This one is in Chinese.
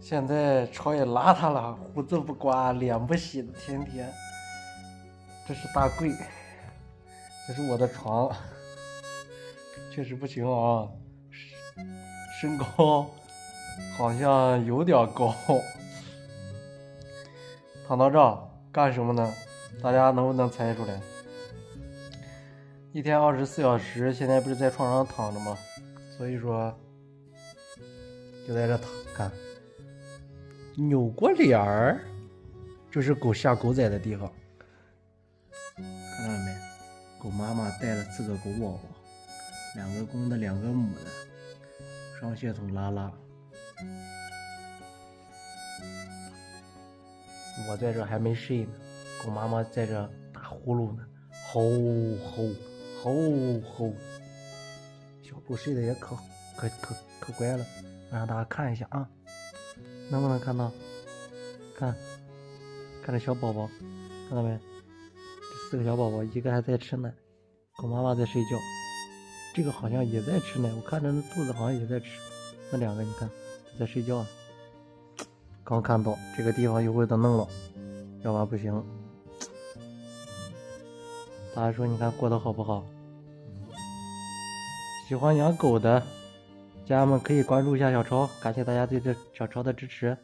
现在超也邋遢了，胡子不刮，脸不洗的，天天。这是大柜，这是我的床，确实不行啊，身高好像有点高。躺到这干什么呢？大家能不能猜出来？一天24小时，现在不是在床上躺着吗？所以说就在这躺，看，扭过脸儿，这是狗下狗仔的地方，看到了没？狗妈妈带了4个狗宝宝，2个公的，2个母的，上血统拉拉。我在这还没睡呢，狗妈妈在这打呼噜呢，吼吼吼吼。小狗睡得也可乖了，我让大家看一下啊，能不能看到？看这小宝宝，看到没？这4个小宝宝，一个还在吃奶，狗妈妈在睡觉，这个好像也在吃奶，我看着那肚子好像也在吃。那2个你看在睡觉啊。刚看到这个地方一会儿都弄了，要不然不行。大家说你看过得好不好？喜欢养狗的家人们可以关注一下小超，感谢大家对这小超的支持。